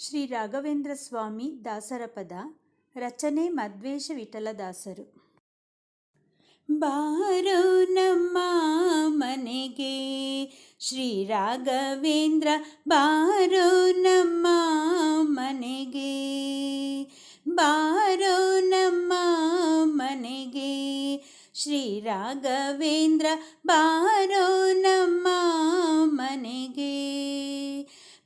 ಶ್ರೀ ರಾಘವೇಂದ್ರ ಸ್ವಾಮಿ ದಾಸರ ಪದ. ರಚನೆ ಮಧ್ವೇಶ ವಿಠಲದಾಸರು. ಬಾರೋ ನಮ್ಮ ಮನೆಗೆ ಶ್ರೀ ರಾಘವೇಂದ್ರ, ಬಾರೋ ನಮ್ಮ ಮನೆಗೆ, ಬಾರೋ ನಮ್ಮ ಮನೆಗೆ ಶ್ರೀ ರಾಘವೇಂದ್ರ, ಬಾರೋ ನಮ್ಮ ಮನೆಗೆ.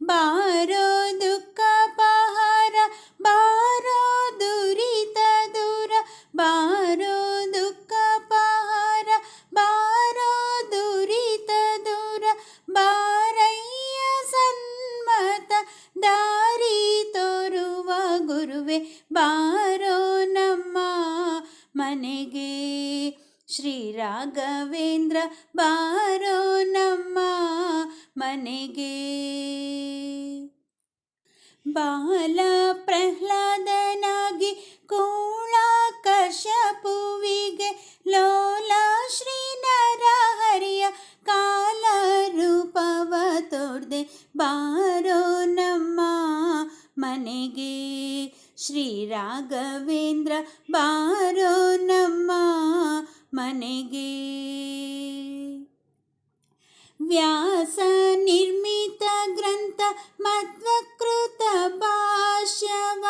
ಬಾರೋ ದುಃಖ ಪಹಾರ, ಬಾರೋ ದುರಿತ ದೂರ, ಬಾರೋ ದುಃಖ ಪಹಾರ, ಬಾರೋ ದುರಿತ ದೂರ, ಬಾರಯ್ಯ ಸನ್ಮತ ದಾರಿ ತೋರುವ ಗುರುವೆ, ಬಾರೋ ನಮ್ಮ ಮನೆಗೆ ಶ್ರೀ ರಾಘವೇಂದ್ರ, ಬಾರೋ ನಮ್ಮ ಮನೆಗೆ. ಬಾಲ ಪ್ರಹ್ಲಾದನಾಗಿ ಕೂಳ ಕಶ್ಯಪುವಿಗೆ ಲೋಲ ಶ್ರೀ ನರಹರಿಯ ಕಾಲ ರೂಪವ ತೋರ್ದೆ, ಬಾರೋ ನಮ್ಮ ಮನೆಗೆ ಶ್ರೀ ರಾಘವೇಂದ್ರ, ಬಾರೋ ನಮ್ಮ ಮನೆಗೆ. ವ್ಯಾಸ ನಿರ್ಮಿತ ಗ್ರಂಥ ಮಧ್ವಕೃತ ಭಾಷ್ಯವ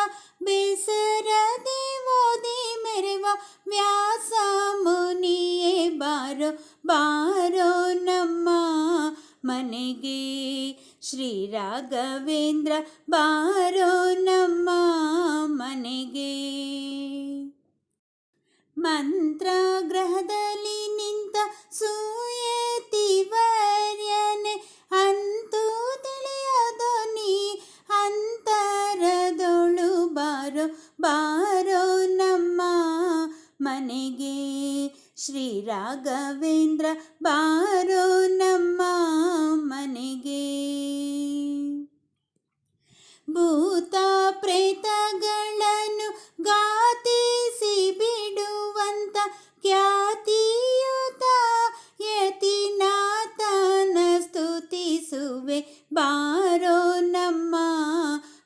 ಬೇಸರದಿ ಓದಿ ಮೆರೆವ ವ್ಯಾಸ ಮುನಿಯೇ, ಬಾರೋ ಬಾರೋ ನಮ್ಮ ಮನೆಗೆ ಶ್ರೀ ರಾಘವೇಂದ್ರ, ಬಾರೋ ನಮ್ಮ ಮನೆಗೆ. ಮಂತ್ರಗ್ರಹದಲ್ಲಿ ನಿಂತ ಸೂಯೇತಿ ವರ್ಯನೆ, ಅಂತೂ ತಿಳಿಯದೋ ನೀ ಅಂತರದೊಳು, ಬಾರೋ ಬಾರೋ ನಮ್ಮ ಮನೆಗೆ ಶ್ರೀ ರಾಘವೇಂದ್ರ, ಬಾರೋ ನಮ್ಮ ಮನೆಗೆ. ಭೂತ ಪ್ರೇತಗಳನ್ನು ಘಾತಿಸಿ ಬಿಡುವಂತ ಖ್ಯಾತಿಯುತ ಯತಿನಾಥನ ಸ್ತುತಿಸುವೆ, ಬಾರೋ ನಮ್ಮ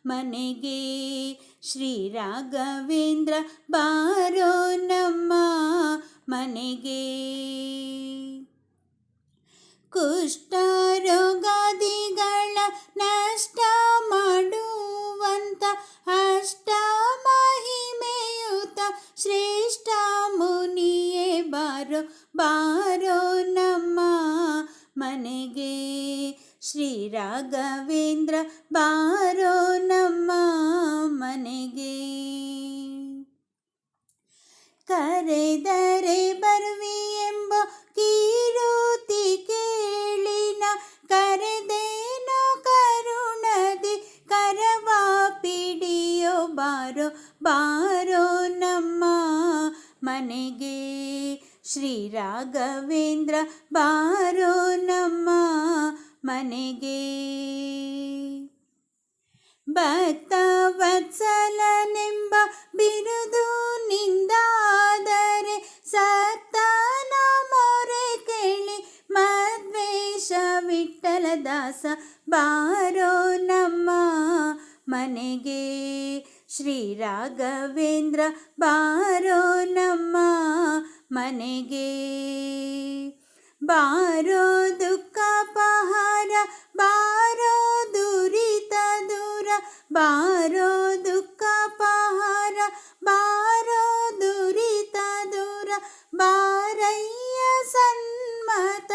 ಮನೆಗೆ ಶ್ರೀ ರಾಘವೇಂದ್ರ, ಬಾರೋ ನಮ್ಮ ಮನೆಗೆ. ಕುಷ್ಠರೋಗಾದಿಗಳ ನಷ್ಟ ಮಾಡುವಂತ ಅಷ್ಟ ಮಹಿಮೆಯುತ ಶ್ರೇಷ್ಠ ಮುನಿಯೇ, ಬಾರೋ ಬಾರೋ ನಮ್ಮ ಮನೆಗೆ ಶ್ರೀ ರಾಘವೇಂದ್ರ, ಬಾರೋ ನಮ್ಮ ಮನೆಗೆ. ಕರೆದರೆ ಬರುವಿ ಎಂಬ ಕೀರುತಿ ಕೇಳಿನ, ಕರೆದೇನೋ ಕರುಣದಿ ಕರವ ಪಿಡಿಯೋ, ಬಾರೋ ಬಾರೋ ನಮ್ಮ ಮನೆಗೆ ಶ್ರೀ ರಾಘವೇಂದ್ರ, ಬಾರೋ ನಮ್ಮ ಮನೆಗೆ. ಭಕ್ತ ವತ್ಸಲನೆಂಬ ಬಿರುದು ನಿಂದಾದರೆ, ಸಕ್ತನ ಮೊರೆ ಕೇಳಿ ಮಧ್ವೇಶ ವಿಠಲದಾಸ, ಬಾರೋ ನಮ್ಮ ಮನೆಗೆ ಶ್ರೀ ರಾಘವೇಂದ್ರ, ಬಾರೋ ನಮ್ಮ ಮನೆಗೆ. ಬಾರೋ ದುಃಖ ಪಹಾರ, ಬಾರೋ ದುರಿತ ದೂರ, ಬಾರೋ ದುಃಖ ಪಹಾರ, ಬಾರೋ ದುರಿತ ದೂರ, ಬಾರಯ್ಯ ಸನ್ಮತ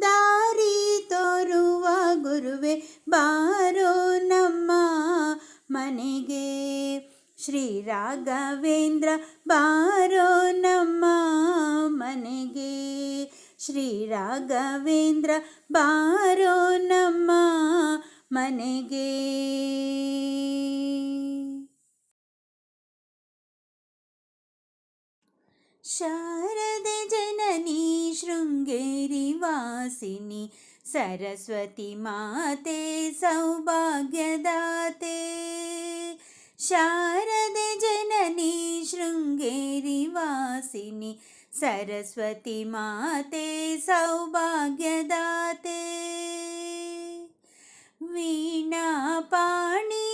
ದಾರಿ ತೋರುವ ಗುರುವೆ, ಬಾರೋ ನಮ್ಮ ಮನೆಗೆ ಶ್ರೀ ರಾಘವೇಂದ್ರ, ಬಾರೋ ನಮ್ಮ ಮನೆಗೆ ಶ್ರೀ ರಾಘವೇಂದ್ರ, ಬಾರೋ ನಮ್ಮ ಮನೆಗೆ. ಶಾರದೆ ಜನನಿ ಶೃಂಗೇರಿ ವಾಸಿನಿ, ಸರಸ್ವತಿ ಮಾತೆ ಸೌಭಾಗ್ಯದಾತೆ. ಶಾರದೆ ಜನನಿ ಶೃಂಗೇರಿ ವಾಸಿನಿ, ಸರಸ್ವತಿ ಮಾತೆ ಸೌಭಾಗ್ಯದಾತೆ. ವೀಣಾ ಪಾಣಿ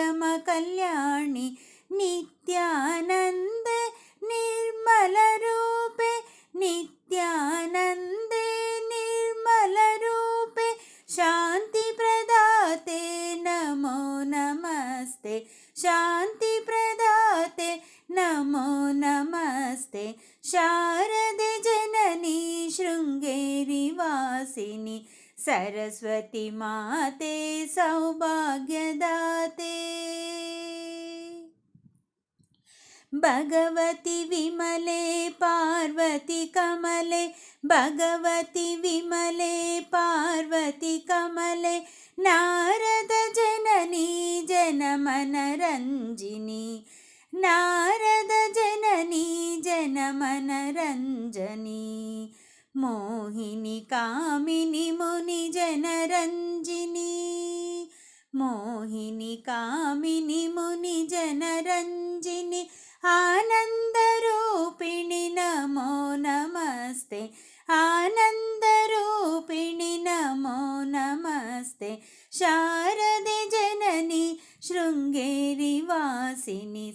परमकल्याणि नित्यानन्दे निर्मलरूपे नित्यानन्दे निर्मलरूपे शान्तिप्रदाते नमो नमस्ते शान्तिप्रदाते नमो नमस्ते शारदे जननी शृङ्गेरिवासिनि सरस्वती माते सौभाग्यदाते भगवति विमले पार्वती कमले भगवति विमले पार्वती कमले नारद जननी जनमनरञ्जिनी नारद जननी जनमनरञ्जनी मोहिनी कामिनी मुनि जनरञ्जिनी मोहिनी कामिनी मुनि जनरञ्जिनी आनन्दरूपिणि नमो नमस्ते आनन्दरूपिणि नमो नमस्ते शारदे जननी शृङ्गेरिवासिनि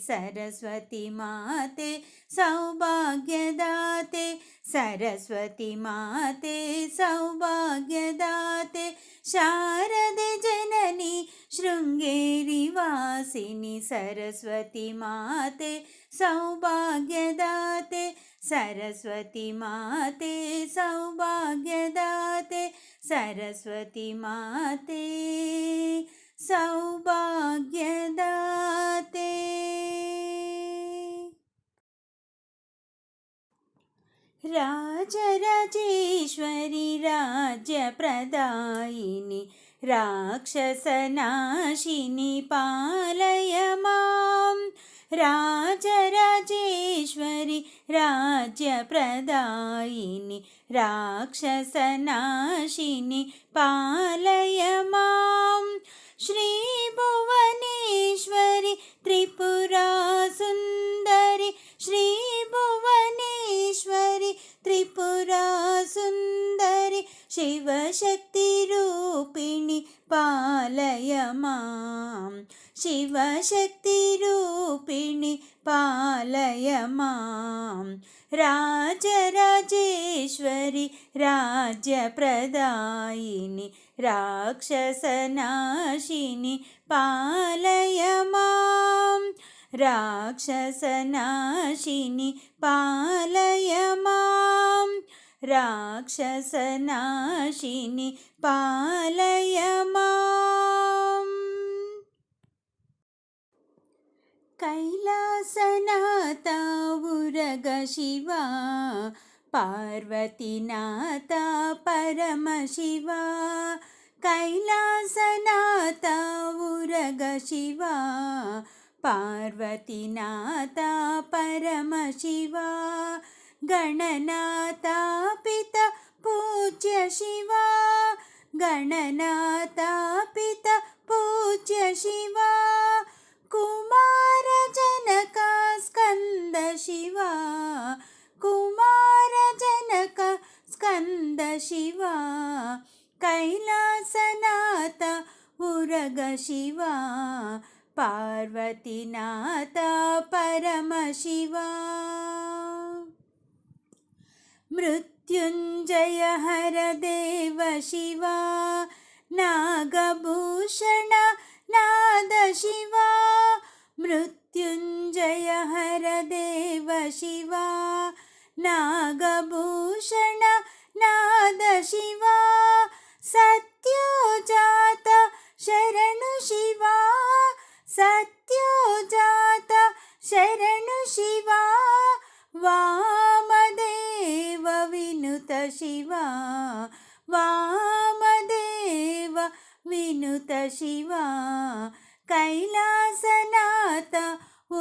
सरस्वती माते सौभाग्यदाते सरस्वती माते सौभाग्यदाते शारदे जननी शृङ्गेरिवासिनि सरस्वती माते सौभाग्यदाते सरस्वती माते सौभाग्यदाते सरस्वती माते सौभाग्यदाते राजराजेश्वरि राज्यप्रदायिनि राक्षसनाशिनि पालय मां राजराजेश्वरि राज्यप्रदायिनि राक्षसनाशिनि पालय मां श्रीभुवनेश्वरि त्रिपुरा सुन्दरि श्रीभुवनेश्वरि त्रिपुरा सुन्दरि शिवशक्तिरूपिणि पालय मां शिवशक्तिरूपिणि पालय मां राजराजेश्वरि राज्यप्रदायिनि राक्षसनाशिनि पालय मां राक्षसनाशिनि पालय मां राक्षसनाशिनि पालय माम् कैलासनाथ उरग शिवा पार्वतीनाथ परमशिवा कैलासनाथ उरग शिवा पार्वतीनाथ परमशिवा गणनाथ पिता पूज्य शिवा गणनाथ पिता पूज्य शिवा कुमार जनक स्कंद शिवा कुमार जनक स्कंद शिवा कैलासनाथ उरग शिवा पार्वतीनाथ परमशिवा मृत्युंजय हर देव शिवा नागभूषण नाद शिवा मृत्युंजय हर देव शिवा नागभूषण नाद शिवा सत्योजात शरणु शिवा सत्योजात शरणु शिवा वामदेव विनुत शिवा वामदेव विनुत शिवा कैलासनाथ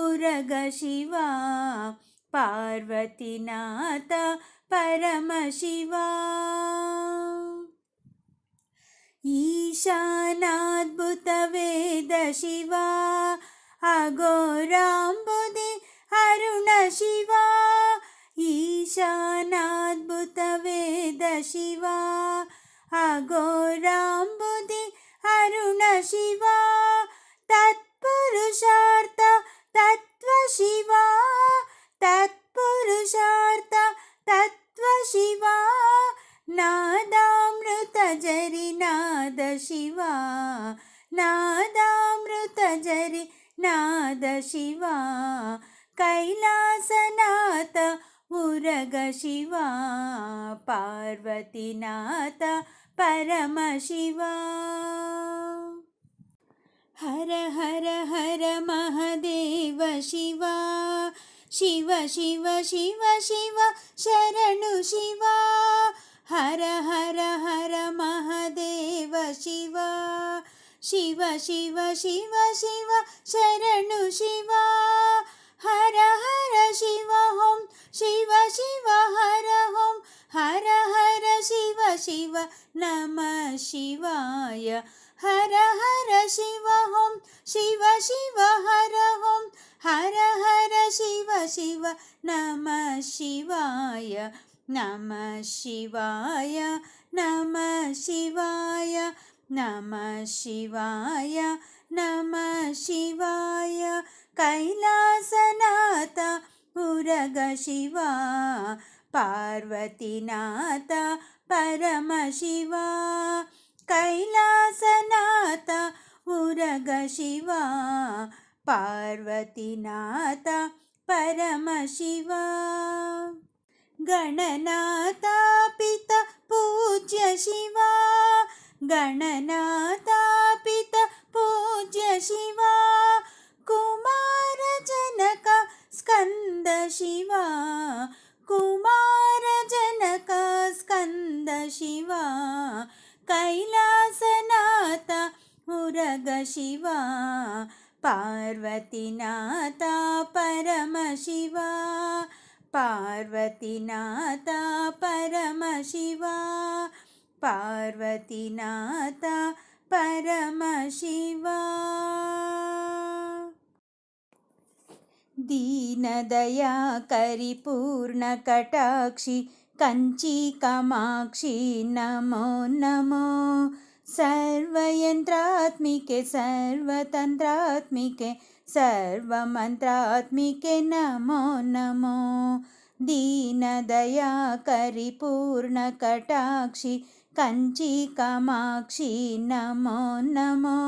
उरग शिवा पार्वतीनाथ परमशिवा ईशानाद्भुत वेद शिवा अघोराम्बुदि अरुण शिवा ईशानाद्भुत वेद शिवा अघोराम्बुदि अरुण शिवा तत्पुरुष शिवा कैलासनाथ उरग शिवा पार्वतीनाथ परमशिवा हर हर हर महादेव शिवा शिव शिव शिव शिव शरणु शिवा हर हर हर महादेव शिवा शिव शिव शिव शिव शरणु शिवा हर हर शिव हों शिव शिव हर हों हर हर शिव शिव नमः शिवाय हर हर शिव हों शिव शिव हर हों हर हर शिव शिव नमः शिवाय नमः शिवाय नमः शिवाय नमः शिवाय नमः शिवाय कैलासनाथ उरग शिवा पार्वतीनाथ परमशिवा कैलासनाथ उरग शिवा पार्वतीनाथ परमशिवा गणनाथ पिता पूज्य शिवा गणनाथ पिता पूज्य शिवा कुमार जनक स्कंद शिवा कुमार जनक स्कंद शिवा कैलासनाथ उरग शिवा पार्वतीनाथ परमशिवा पार्वतीनाथ परमशिवा पार्वतीनाथ परमशिवा दीनदया करिपूर्ण कटाक्षि कंची कामाक्षि नमो नमो सर्वयंत्रात्मिके सर्वतंत्रात्मिके सर्वमंत्रात्मिके नमो नमो दीनदया करिपूर्ण कटाक्षि कंची कामाक्षि नमो नमो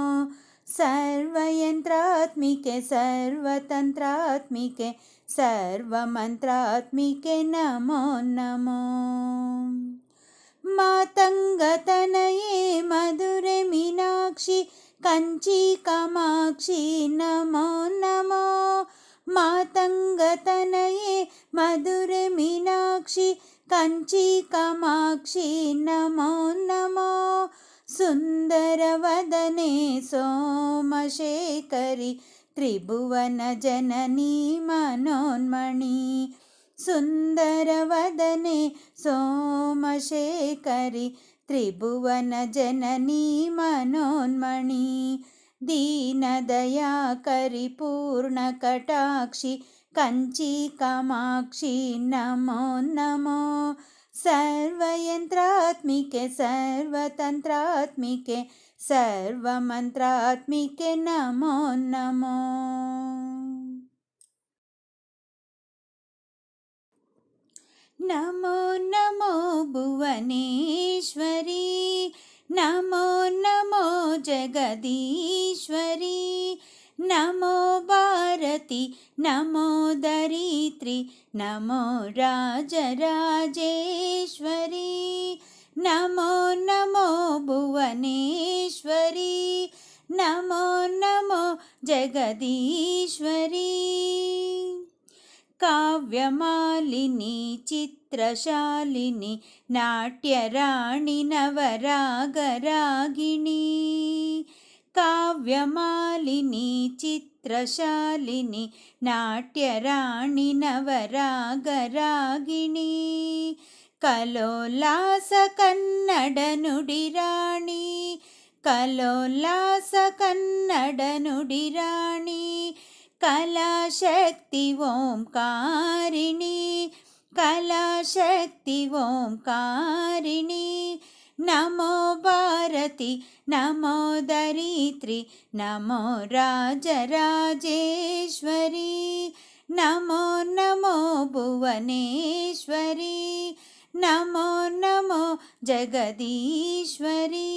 सर्वयंत्रात्मिके सर्वतंत्रात्मिके सर्वमंत्रात्मिके नमो नमो मातंगतनये मधुरे मीनाक्षि कंची कामाक्षि नमो नमो मातंगतनये मधुरे मीनाक्षि कंची कामाक्षि नमो नमो सुंदरवदने सोमशेखरि त्रिभुवन जननी मनोन्मणि सुंदरवदने सोमशेखरि त्रिभुवन जननी मनोन्मणि दीनदया करिपूर्ण कटाक्षि कंची कामाक्षि नमो नमो सर्वयंत्रात्मिके सर्वतंत्रात्मिके सर्वमंत्रात्मिके नमो नमो नमो नमो भुवनेश्वरी नमो नमो जगदीश्वरी नमो भारती नमो धरित्री नमो राजराजेश्वरी नमो नमो भुवनेश्वरी नमो नमो जगदीश्वरी काव्यमालिनी चित्रशालिनी नाट्यराणि नवरागरागिणी काव्यमालिनी चित्रशालिनी नाट्यराणि नवरागरागिणी कलोल्लास कन्नड नुडिराणि कलोल्लास कन्नड नुडिराणि कलाशक्ति ओंकारिणी कलाशक्ति ओंकारिणी नमो भारती नमो धरित्री नमो राजराजेश्वरी नमो नमो भुवनेश्वरी नमो नमो जगदीश्वरी